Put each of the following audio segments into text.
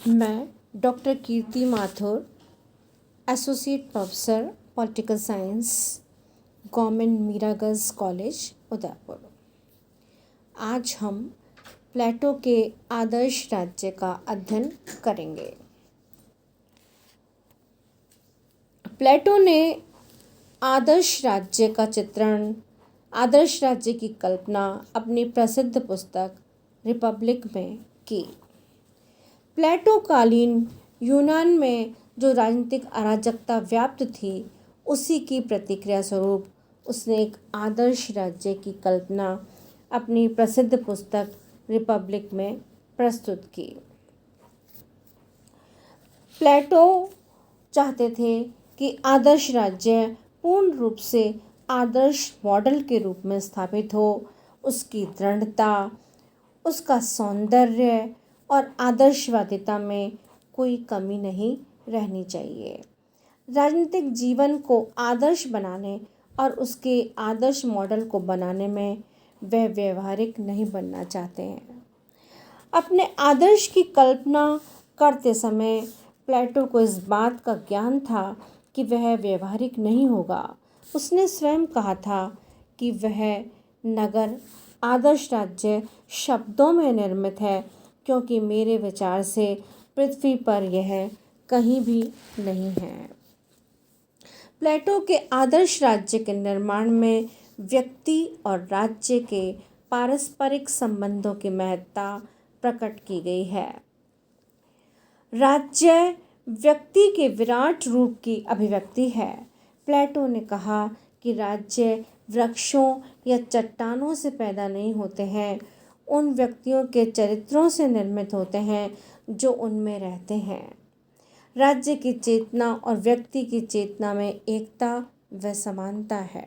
मैं doctor Kirti Mathur, associate professor political science, government Meera girls college Udaipur. आज हम प्लेटो के आदर्श राज्य का अध्ययन करेंगे। प्लेटो ने आदर्श राज्य का चित्रण, आदर्श राज्य की कल्पना अपनी प्रसिद्ध पुस्तक रिपब्लिक में की। प्लेटो कालीन यूनान में जो राजनीतिक अराजकता व्याप्त थी, उसी की प्रतिक्रिया स्वरूप उसने एक आदर्श राज्य की कल्पना अपनी प्रसिद्ध पुस्तक रिपब्लिक में प्रस्तुत की। प्लेटो चाहते थे कि आदर्श राज्य पूर्ण रूप से आदर्श मॉडल के रूप में स्थापित हो। उसकी दृढ़ता, उसका सौंदर्य और आदर्शवादिता में कोई कमी नहीं रहनी चाहिए। राजनीतिक जीवन को आदर्श बनाने और उसके आदर्श मॉडल को बनाने में वह व्यवहारिक नहीं बनना चाहते हैं। अपने आदर्श की कल्पना करते समय प्लेटो को इस बात का ज्ञान था कि वह व्यवहारिक नहीं होगा। उसने स्वयं कहा था कि वह नगर आदर्श राज्य शब्दों में निर्मित है, क्योंकि मेरे विचार से पृथ्वी पर यह कहीं भी नहीं है। प्लेटो के आदर्श राज्य के निर्माण में व्यक्ति और राज्य के पारस्परिक संबंधों की महत्ता प्रकट की गई है। राज्य व्यक्ति के विराट रूप की अभिव्यक्ति है। प्लेटो ने कहा कि राज्य वृक्षों या चट्टानों से पैदा नहीं होते हैं, उन व्यक्तियों के चरित्रों से निर्मित होते हैं जो उनमें रहते हैं। राज्य की चेतना और व्यक्ति की चेतना में एकता व समानता है।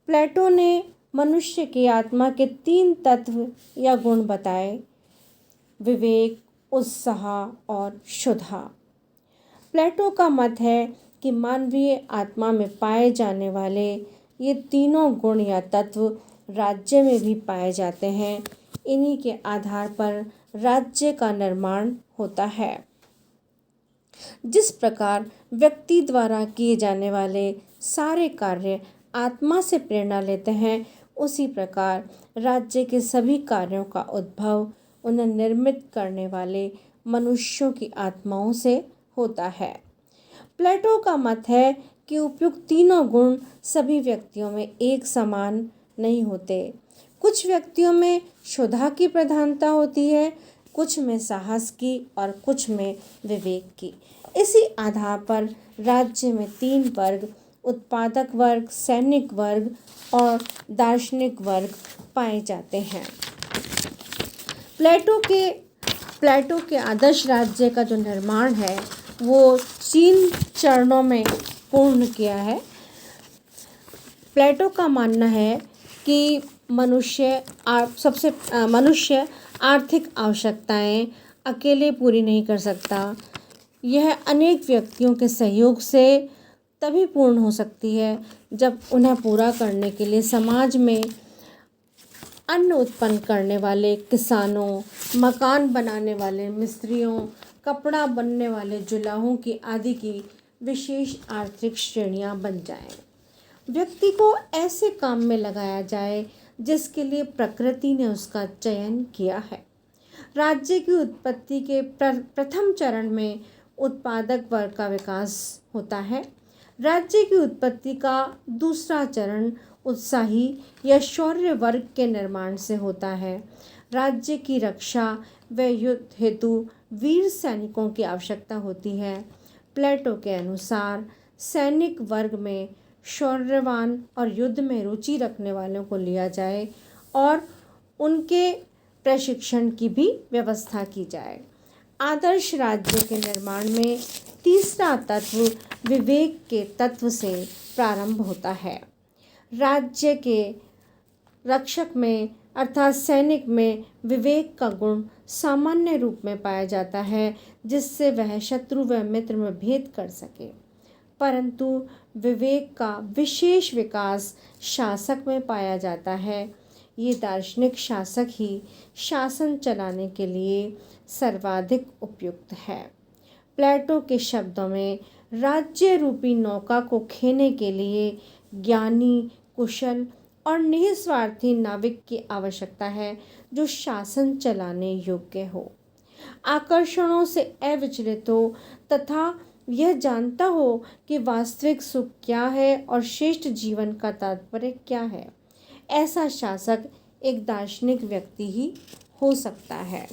प्लेटो ने मनुष्य की आत्मा के 3 तत्व या गुण बताए: विवेक, उत्साह और क्षुधा। प्लेटो का मत है कि मानवीय आत्मा में पाए जाने वाले ये तीनों गुण या तत्व राज्य में भी पाए जाते हैं। इन्हीं के आधार पर राज्य का निर्माण होता है। जिस प्रकार व्यक्ति द्वारा किए जाने वाले सारे कार्य आत्मा से प्रेरणा लेते हैं, उसी प्रकार राज्य के सभी कार्यों का उद्भव उन्हें निर्मित करने वाले मनुष्यों की आत्माओं से होता है। प्लेटो का मत है कि उपयुक्त तीनों गुण सभी व्यक्तियों में एक समान नहीं होते। कुछ व्यक्तियों में क्षुधा की प्रधानता होती है, कुछ में साहस की और कुछ में विवेक की। इसी आधार पर राज्य में 3 वर्ग, उत्पादक वर्ग, सैनिक वर्ग और दार्शनिक वर्ग पाए जाते हैं। प्लेटो के आदर्श राज्य का जो निर्माण है वो 3 चरणों में पूर्ण किया है। प्लेटो का मानना है कि मनुष्य आर्थिक आवश्यकताएं अकेले पूरी नहीं कर सकता। यह अनेक व्यक्तियों के सहयोग से तभी पूर्ण हो सकती है जब उन्हें पूरा करने के लिए समाज में अन्न उत्पन्न करने वाले किसानों, मकान बनाने वाले मिस्त्रियों, कपड़ा बनने वाले जुलाहों की आदि की विशेष आर्थिक श्रेणियां बन जाएं। व्यक्ति को ऐसे काम में लगाया जाए जिसके लिए प्रकृति ने उसका चयन किया है। राज्य की उत्पत्ति के प्रथम चरण में उत्पादक वर्ग का विकास होता है। राज्य की उत्पत्ति का दूसरा चरण उत्साही या शौर्य वर्ग के निर्माण से होता है। राज्य की रक्षा व युद्ध हेतु वीर सैनिकों की आवश्यकता होती है। प्लेटो के अनुसार सैनिक वर्ग में शौर्यवान और युद्ध में रुचि रखने वालों को लिया जाए और उनके प्रशिक्षण की भी व्यवस्था की जाए। आदर्श राज्य के निर्माण में तीसरा तत्व विवेक के तत्व से प्रारंभ होता है। राज्य के रक्षक में अर्थात सैनिक में विवेक का गुण सामान्य रूप में पाया जाता है, जिससे वह शत्रु व मित्र में भेद कर सके। परंतु विवेक का विशेष विकास शासक में पाया जाता है। ये दार्शनिक शासक ही शासन चलाने के लिए सर्वाधिक उपयुक्त है। प्लेटो के शब्दों में राज्य रूपी नौका को खेने के लिए ज्ञानी, कुशल और निस्वार्थी नाविक की आवश्यकता है जो शासन चलाने योग्य हो, आकर्षणों से अविचलित हो तथा यह जानता हो कि वास्तविक सुख क्या है और श्रेष्ठ जीवन का तात्पर्य क्या है। ऐसा शासक एक दार्शनिक व्यक्ति ही हो सकता है।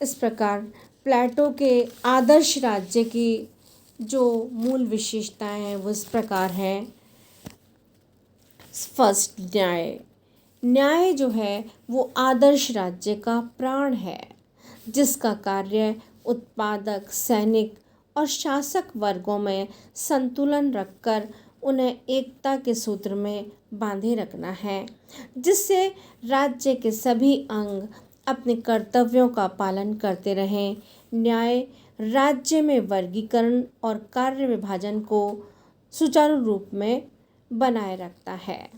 इस प्रकार प्लेटो के आदर्श राज्य की जो मूल विशेषताएं हैं वो इस प्रकार हैं। फर्स्ट, न्याय। न्याय जो है वो आदर्श राज्य का प्राण है, जिसका कार्य उत्पादक, सैनिक और शासक वर्गों में संतुलन रखकर उन्हें एकता के सूत्र में बांधे रखना है, जिससे राज्य के सभी अंग अपने कर्तव्यों का पालन करते रहें। न्याय राज्य में वर्गीकरण और कार्य विभाजन को सुचारू रूप में बनाए रखता है।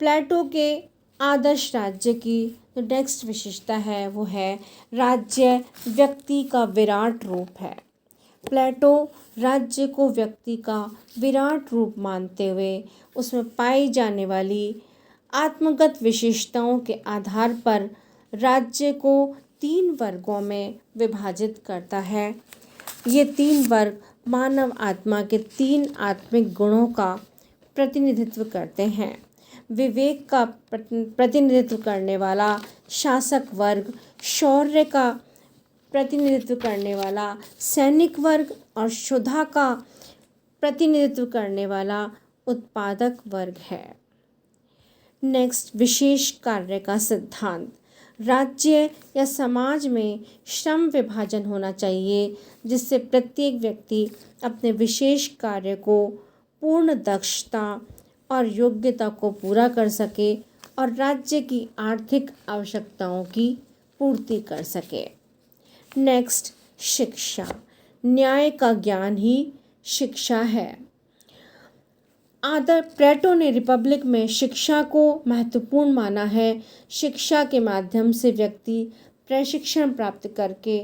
प्लेटो के आदर्श राज्य की जो नेक्स्ट विशेषता है वो है राज्य व्यक्ति का विराट रूप है। प्लेटो राज्य को व्यक्ति का विराट रूप मानते हुए उसमें पाई जाने वाली आत्मगत विशेषताओं के आधार पर राज्य को 3 वर्गों में विभाजित करता है। ये 3 वर्ग मानव आत्मा के 3 आत्मिक गुणों का प्रतिनिधित्व करते हैं। विवेक का प्रतिनिधित्व करने वाला शासक वर्ग, शौर्य का प्रतिनिधित्व करने वाला सैनिक वर्ग और क्षुधा का प्रतिनिधित्व करने वाला उत्पादक वर्ग है। नेक्स्ट, विशेष कार्य का सिद्धांत। राज्य या समाज में श्रम विभाजन होना चाहिए, जिससे प्रत्येक व्यक्ति अपने विशेष कार्य को पूर्ण दक्षता और योग्यता को पूरा कर सके और राज्य की आर्थिक आवश्यकताओं की पूर्ति कर सके। नेक्स्ट, शिक्षा। न्याय का ज्ञान ही शिक्षा है। प्लेटो ने रिपब्लिक में शिक्षा को महत्वपूर्ण माना है। शिक्षा के माध्यम से व्यक्ति प्रशिक्षण प्राप्त करके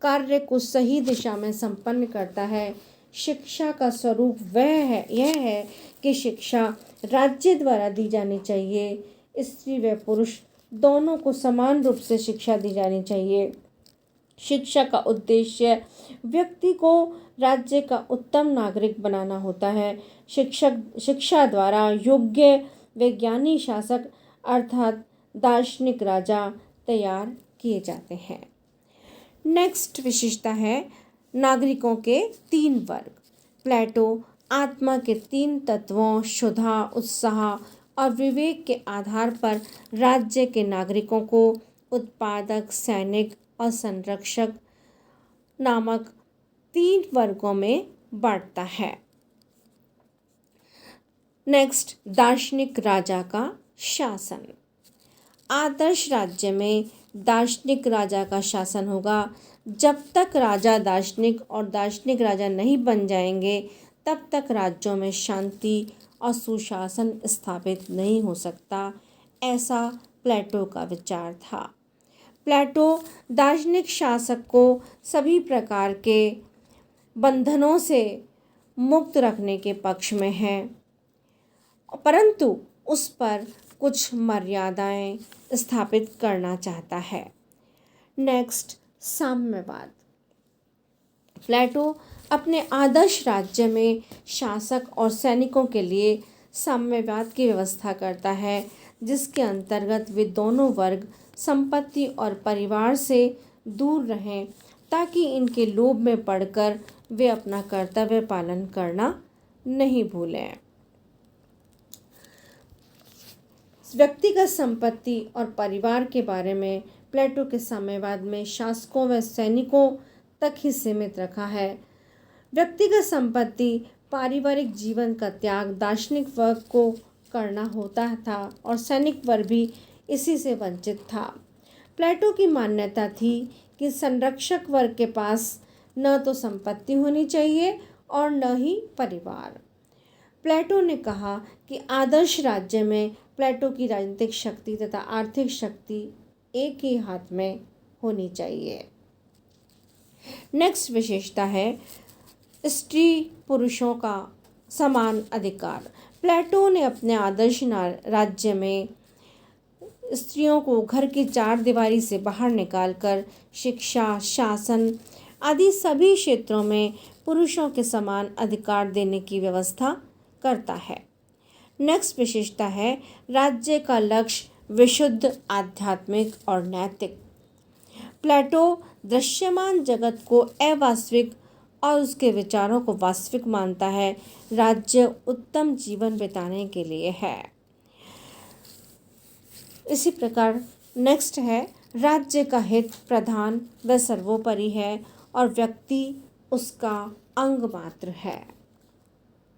कार्य को सही दिशा में संपन्न करता है। शिक्षा का स्वरूप यह है कि शिक्षा राज्य द्वारा दी जानी चाहिए। स्त्री व पुरुष दोनों को समान रूप से शिक्षा दी जानी चाहिए। शिक्षा का उद्देश्य व्यक्ति को राज्य का उत्तम नागरिक बनाना होता है। शिक्षा द्वारा योग्य वैज्ञानिक शासक अर्थात दार्शनिक राजा तैयार किए जाते हैं। नेक्स्ट विशेषता है नागरिकों के 3 वर्ग। प्लेटो आत्मा के 3 तत्वों क्षुधा, उत्साह और विवेक के आधार पर राज्य के नागरिकों को उत्पादक, सैनिक और संरक्षक नामक 3 वर्गों में बांटता है। नेक्स्ट, दार्शनिक राजा का शासन। आदर्श राज्य में दार्शनिक राजा का शासन होगा। जब तक राजा दार्शनिक और दार्शनिक राजा नहीं बन जाएंगे, तब तक राज्यों में शांति और सुशासन स्थापित नहीं हो सकता। ऐसा प्लेटो का विचार था। प्लेटो दार्शनिक शासक को सभी प्रकार के बंधनों से मुक्त रखने के पक्ष में है, परंतु उस पर कुछ मर्यादाएं स्थापित करना चाहता है। नेक्स्ट, साम्यवाद। प्लेटो अपने आदर्श राज्य में शासक और सैनिकों के लिए साम्यवाद की व्यवस्था करता है, जिसके अंतर्गत वे दोनों वर्ग संपत्ति और परिवार से दूर रहें, ताकि इनके लोभ में पड़कर वे अपना कर्तव्य पालन करना नहीं भूलें। व्यक्तिगत संपत्ति और परिवार के बारे में प्लेटो के साम्यवाद में शासकों व सैनिकों तक ही सीमित रखा है। व्यक्तिगत संपत्ति, पारिवारिक जीवन का त्याग दार्शनिक वर्ग को करना होता था और सैनिक वर्ग भी इसी से वंचित था। प्लेटो की मान्यता थी कि संरक्षक वर्ग के पास न तो संपत्ति होनी चाहिए और न ही परिवार। प्लेटो ने कहा कि आदर्श राज्य में प्लेटो की राजनीतिक शक्ति तथा आर्थिक शक्ति एक ही हाथ में होनी चाहिए। नेक्स्ट विशेषता है स्त्री पुरुषों का समान अधिकार। प्लेटो ने अपने आदर्श राज्य में स्त्रियों को घर की चार दीवारी से बाहर निकालकर शिक्षा, शासन आदि सभी क्षेत्रों में पुरुषों के समान अधिकार देने की व्यवस्था करता है। नेक्स्ट विशेषता है राज्य का लक्ष्य विशुद्ध, आध्यात्मिक और नैतिक। प्लेटो दृश्यमान जगत को अवास्तविक और उसके विचारों को वास्तविक मानता है। राज्य उत्तम जीवन बिताने के लिए है। इसी प्रकार नेक्स्ट है राज्य का हित प्रधान व सर्वोपरि है और व्यक्ति उसका अंग मात्र है।